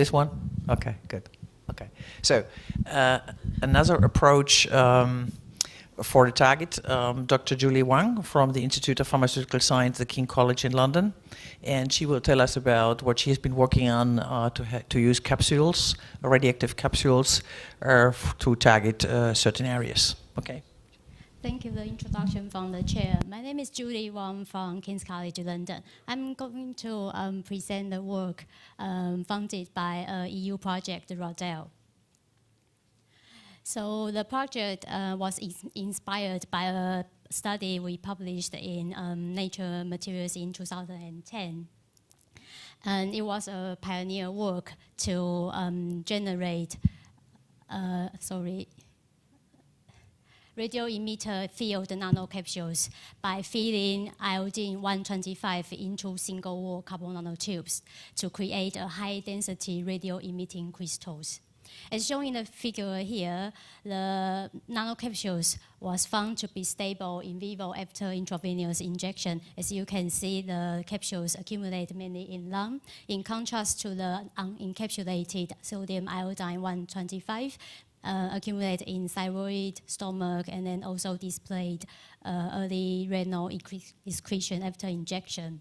This one? Okay, good. Okay. So another approach for the target, Dr. Julie Wang from the Institute of Pharmaceutical Science, the King College in London, and she will tell us about what she has been working on to use capsules, radioactive capsules, to target certain areas. Okay. Thank you for the introduction from the chair. My name is Julie Wang from King's College London. I'm going to present the work funded by a EU project, Radioactive. So the project was inspired by a study we published in Nature Materials in 2010. And it was a pioneer work to generate, radio emitter field nanocapsules by feeding iodine-125 into single-wall carbon nanotubes to create a high-density radio-emitting crystals. As shown in the figure here, the nanocapsules was found to be stable in vivo after intravenous injection. As you can see, the capsules accumulate mainly in lung, in contrast to the unencapsulated sodium iodine-125, accumulate in thyroid, stomach, and then also displayed early renal excretion after injection.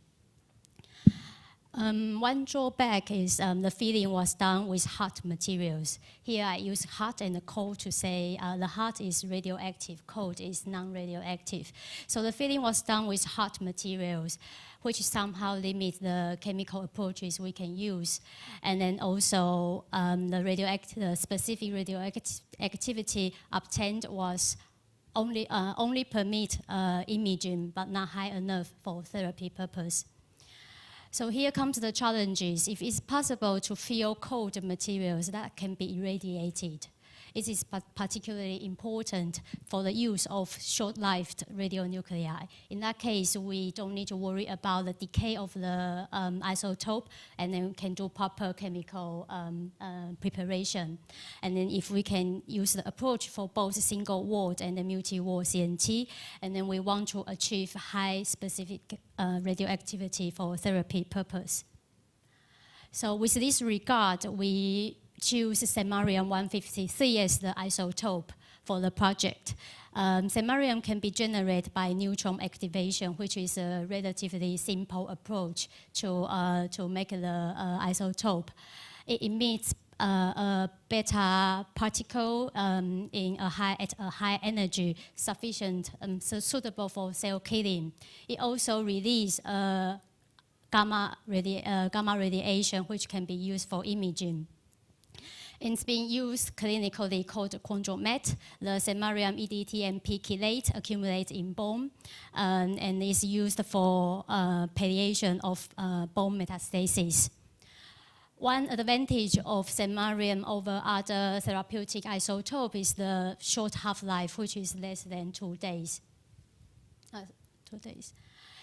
One drawback is the feeding was done with hot materials. Here I use hot and cold to say the hot is radioactive, cold is non-radioactive. So the feeding was done with hot materials, which somehow limit the chemical approaches we can use. And then also the specific radioactivity obtained was only permit imaging, but not high enough for therapy purpose. So here comes the challenges. If it's possible to fill cold materials that can be irradiated, it is particularly important for the use of short-lived radionuclei. In that case, we don't need to worry about the decay of the isotope, and then we can do proper chemical preparation. And then if we can use the approach for both single-walled and the multi-wall CNT, and then we want to achieve high specific radioactivity for therapy purpose. So with this regard, we choose samarium-153 as the isotope for the project. Samarium can be generated by neutron activation, which is a relatively simple approach to make the isotope. It emits a beta particle at a high energy, sufficient, so suitable for cell killing. It also releases gamma radiation, which can be used for imaging. It's being used clinically called chondromet. The samarium EDTMP chelate accumulates in bone and is used for palliation of bone metastasis. One advantage of samarium over other therapeutic isotopes is the short half-life, which is less than 2 days. 2 days.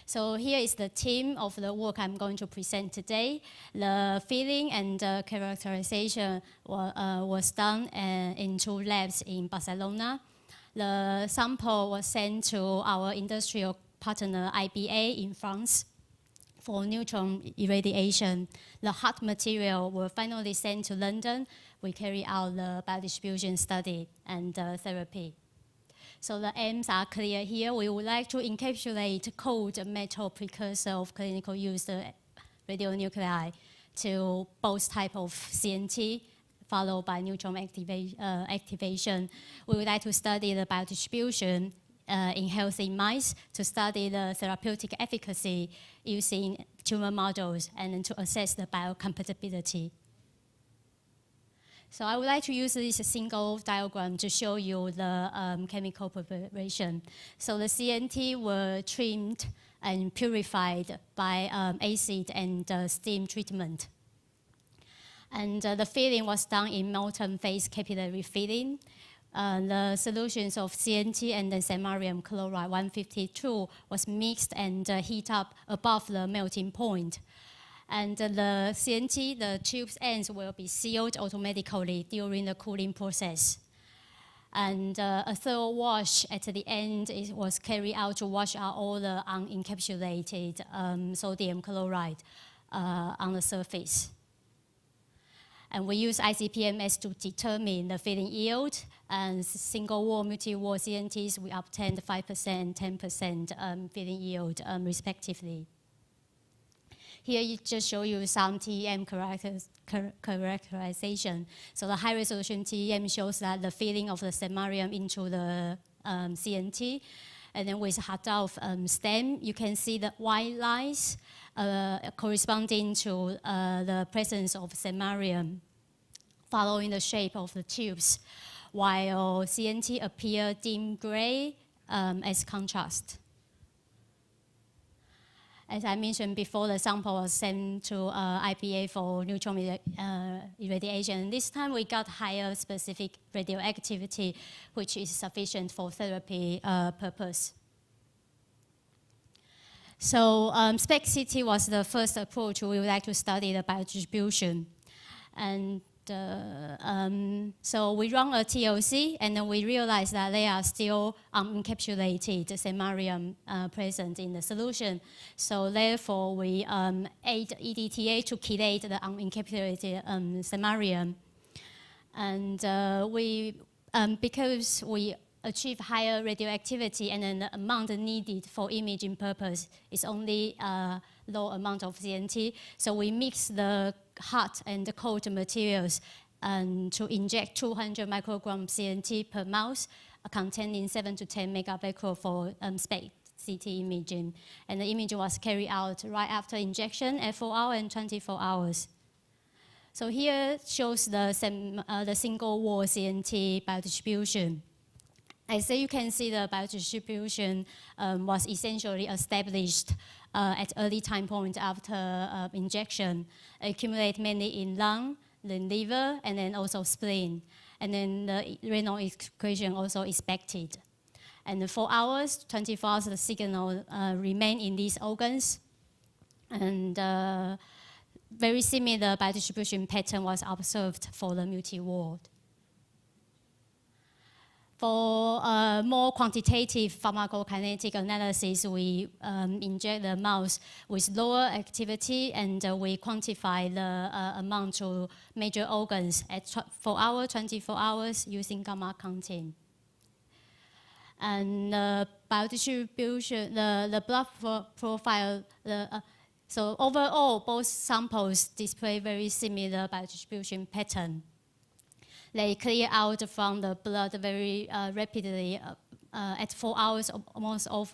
So here is the team of the work I'm going to present today. The filling and characterization was done in 2 labs in Barcelona. The sample was sent to our industrial partner IBA in France for neutron irradiation. The hot material were finally sent to London. We carry out the biodistribution study and therapy. So the aims are clear here. We would like to encapsulate cold metal precursor of clinical use radionuclei to both type of CNT, followed by neutron activation. We would like to study the biodistribution in healthy mice, to study the therapeutic efficacy using tumor models, and then to assess the biocompatibility. So I would like to use this single diagram to show you the chemical preparation. So the CNT were trimmed and purified by acid and steam treatment. And the filling was done in molten phase capillary filling. The solutions of CNT and the samarium chloride 152 was mixed and heated up above the melting point. And the CNT, the tube's ends will be sealed automatically during the cooling process. And a thorough wash at the end was carried out to wash out all the unencapsulated sodium chloride on the surface. And we use ICP-MS to determine the filling yield. And single-wall, multi-wall CNTs, we obtained 5%, 10% filling yield, respectively. Here, it just show you some TEM characterization. So the high-resolution TEM shows that the filling of the samarium into the CNT. And then with Hadolf stem, you can see the white lines corresponding to the presence of samarium following the shape of the tubes, while CNT appear dim gray as contrast. As I mentioned before, the sample was sent to IPA for neutron irradiation. This time we got higher specific radioactivity, which is sufficient for therapy purpose. So SPECT-CT was the first approach. We would like to study the biodistribution. And so we run a TLC, and then we realized that there are still unencapsulated samarium present in the solution. So therefore, we add EDTA to chelate the unencapsulated samarium. And because we achieve higher radioactivity, and then the amount needed for imaging purpose is only a low amount of CNT. So we mix the hot and the cold materials to inject 200 microgram CNT per mouse, containing 7 to 10 megabecquerel for SPECT-CT imaging. And the imaging was carried out right after injection at 4 hours and 24 hours. So here shows the single wall CNT biodistribution. As you can see, the biodistribution was essentially established at early time point after injection, accumulate mainly in lung, then liver, and then also spleen. And then the renal excretion also expected. And 4 hours, 24 hours, the signal remain in these organs. And very similar biodistribution pattern was observed for the multi-walled. For more quantitative pharmacokinetic analysis, we inject the mouse with lower activity, and we quantify the amount to major organs at 4 hours, 24 hours using gamma counting. And the biodistribution, the blood profile, so overall, both samples display very similar biodistribution pattern. They clear out from the blood very rapidly. At 4 hours, most of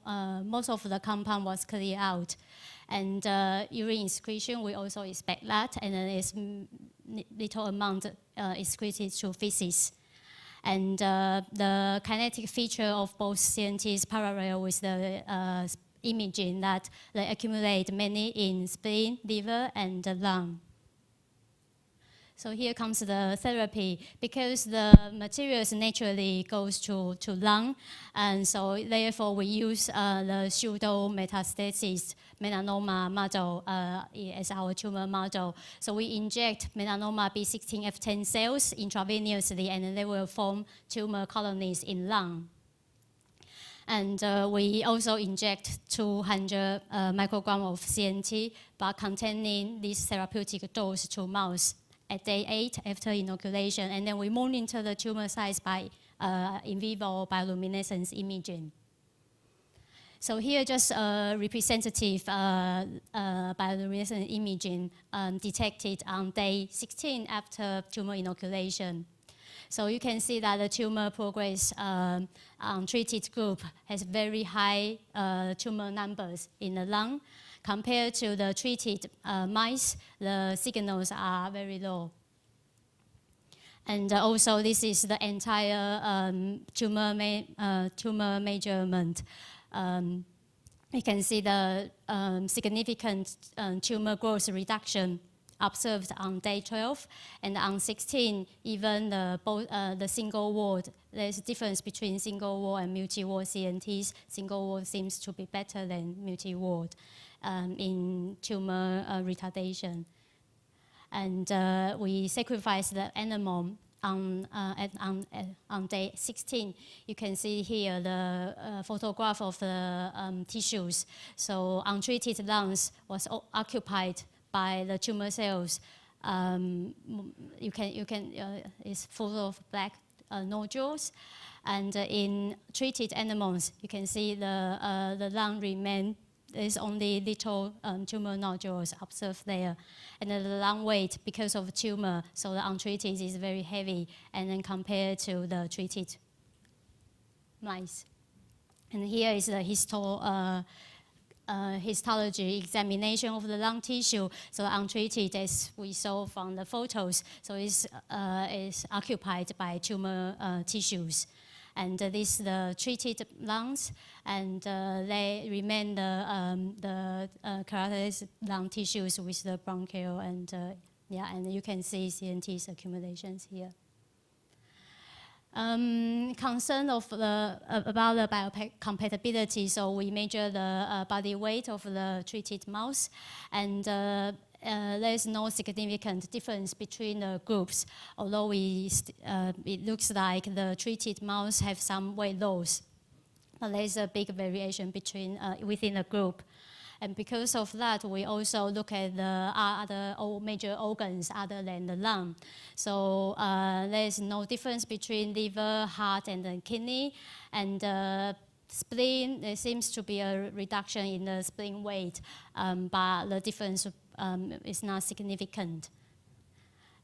the compound was cleared out. And urine excretion, we also expect that, and then it's little amount excreted to feces. And the kinetic feature of both CNT is parallel with the imaging, that they accumulate mainly in spleen, liver, and the lung. So here comes the therapy. Because the materials naturally goes to lung, and so therefore we use the pseudo metastasis melanoma model as our tumor model. So we inject melanoma B16F10 cells intravenously, and they will form tumor colonies in lung. And we also inject 200 microgram of CNT, but containing this therapeutic dose to mouse at day 8 after inoculation, and then we monitor the tumor size by in vivo bioluminescence imaging. So here just a representative bioluminescence imaging detected on day 16 after tumor inoculation. So you can see that the tumor progress on treated group has very high tumor numbers in the lung. Compared to the treated mice, the signals are very low. And also, this is the entire tumor measurement. You can see the significant tumor growth reduction observed on day 12, and on 16, even the single wall. There's a difference between single wall and multi-wall CNTs. Single wall seems to be better than multi-wall in tumor retardation. And we sacrifice the animal on day 16. You can see here the photograph of the tissues. So untreated lungs was occupied by the tumor cells is full of black nodules. And in treated animals, you can see the lung remain. There's only little tumor nodules observed there. And then the lung weight, because of tumor, so the untreated is very heavy, and then compared to the treated mice. And here is the histology examination of the lung tissue. So untreated, as we saw from the photos, so is occupied by tumor tissues. And this the treated lungs, and they remain the characterized lung tissues with the bronchial, and and you can see CNT's accumulations here. Concern of about the biocompatibility, so we measure the body weight of the treated mouse, and there is no significant difference between the groups, although it looks like the treated mouse have some weight loss. But there is a big variation between within the group. And because of that, we also look at the other major organs other than the lung. So there is no difference between liver, heart, and the kidney. And spleen, there seems to be a reduction in the spleen weight, but the difference is not significant.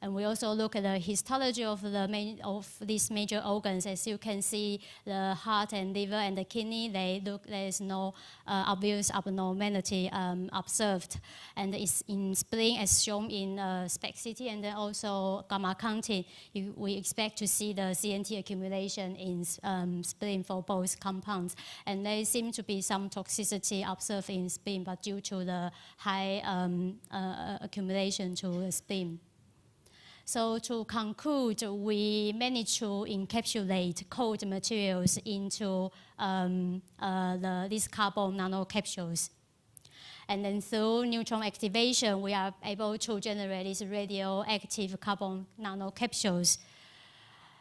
And we also look at the histology of these major organs. As you can see, the heart and liver and the kidney, there is no obvious abnormality observed. And it's in spleen, as shown in SPECT-CT, and then also gamma counting. We expect to see the CNT accumulation in spleen for both compounds. And there seems to be some toxicity observed in spleen, but due to the high accumulation to the spleen. So to conclude, we managed to encapsulate cold materials into these carbon nanocapsules. And then through neutron activation, we are able to generate these radioactive carbon nanocapsules.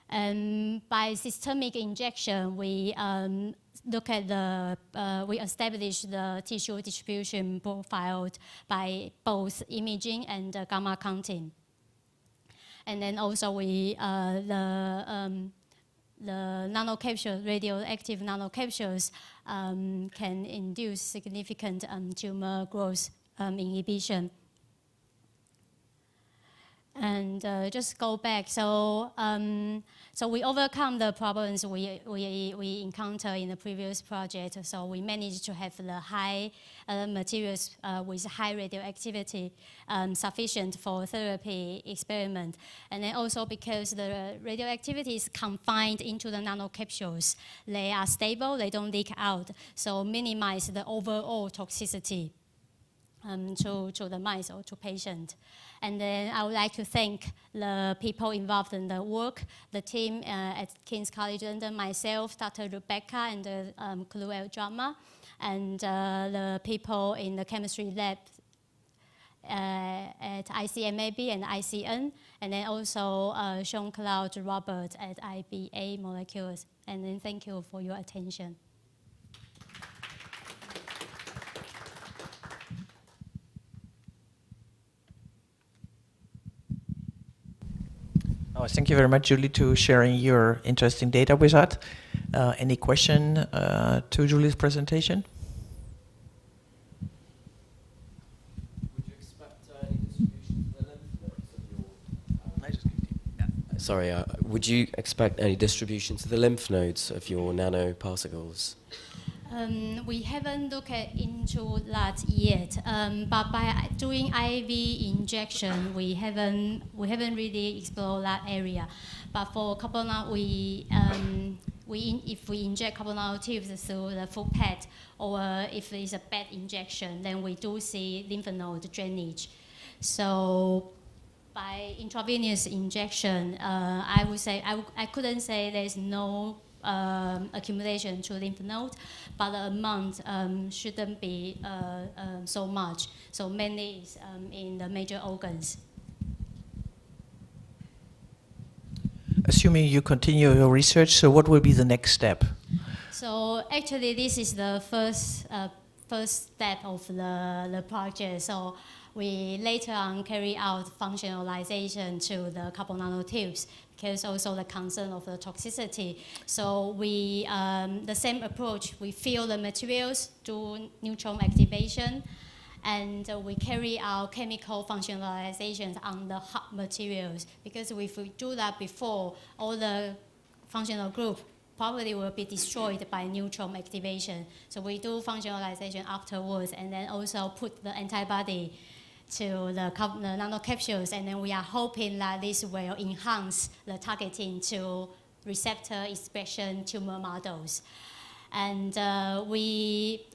And by systemic injection, we look at we establish the tissue distribution profiled by both imaging and gamma counting. And then also the nanocapsule, radioactive nanocapsules can induce significant tumor growth inhibition. And just go back, so we overcome the problems we encountered in the previous project. So we managed to have the high materials with high radioactivity sufficient for therapy experiment. And then also because the radioactivity is confined into the nanocapsules, they are stable, they don't leak out, so minimize the overall toxicity to the mice or to patient. And then I would like to thank the people involved in the work, the team at King's College London, myself, Dr. Rebecca, and Chloe Drama, and the people in the chemistry lab at ICMAB and ICN, and then also Jean-Claude Robert at IBA Molecules. And then thank you for your attention. Oh, thank you very much, Julie, to sharing your interesting data with us. Any question to Julie's presentation? Would you expect any distribution to the lymph nodes of your... Sorry, would you expect any distribution to the lymph nodes of your nanoparticles? We haven't looked into that yet, but by doing IV injection, we haven't really explored that area. But for carbon if we inject carbon nanotubes through the foot pad, or if it's a bed injection, then we do see lymph node drainage. So by intravenous injection, I would say I couldn't say there's no accumulation to lymph node, but the amount shouldn't be so much. So mainly is in the major organs. Assuming you continue your research, so what will be the next step? So actually, this is the first step of the project. So we later on carry out functionalization to the couple nanotubes, because also the concern of the toxicity. So we, the same approach, we fill the materials, do neutron activation, and we carry out chemical functionalizations on the hot materials, because if we do that before, all the functional group probably will be destroyed by neutron activation. So we do functionalization afterwards, and then also put the antibody to the nanocapsules, and then we are hoping that this will enhance the targeting to receptor expression tumor models. And we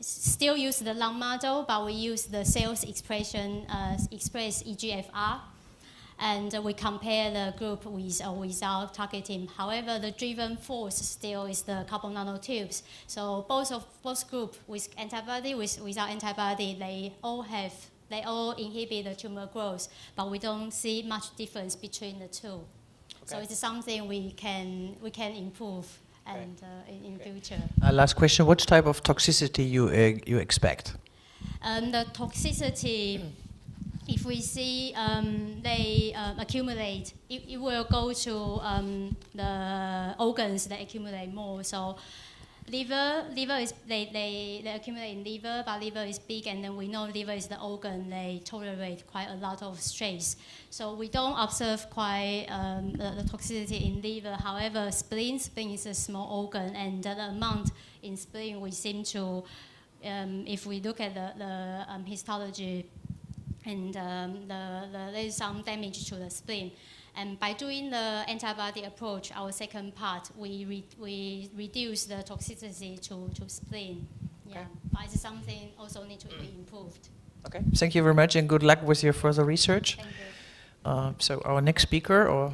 still use the lung model, but we use the cells expression, express EGFR, and we compare the group with or without targeting. However, the driven force still is the couple nanotubes. So both group with antibody, without antibody, they all inhibit the tumor growth, but we don't see much difference between the two. Okay. So it's something we can improve. Okay. And in future. Last question: what type of toxicity you expect? The toxicity, if we see they accumulate, it will go to the organs that accumulate more. So liver is they accumulate in liver, but liver is big, and then we know liver is the organ they tolerate quite a lot of stress. So we don't observe quite the toxicity in liver. However, spleen is a small organ, and the amount in spleen we seem to, if we look at the histology, and there is some damage to the spleen. And by doing the antibody approach, our second part, we reduce the toxicity to spleen. Yeah, okay. But it's something also need to be improved. Okay, thank you very much, and good luck with your further research. Thank you. So our next speaker, or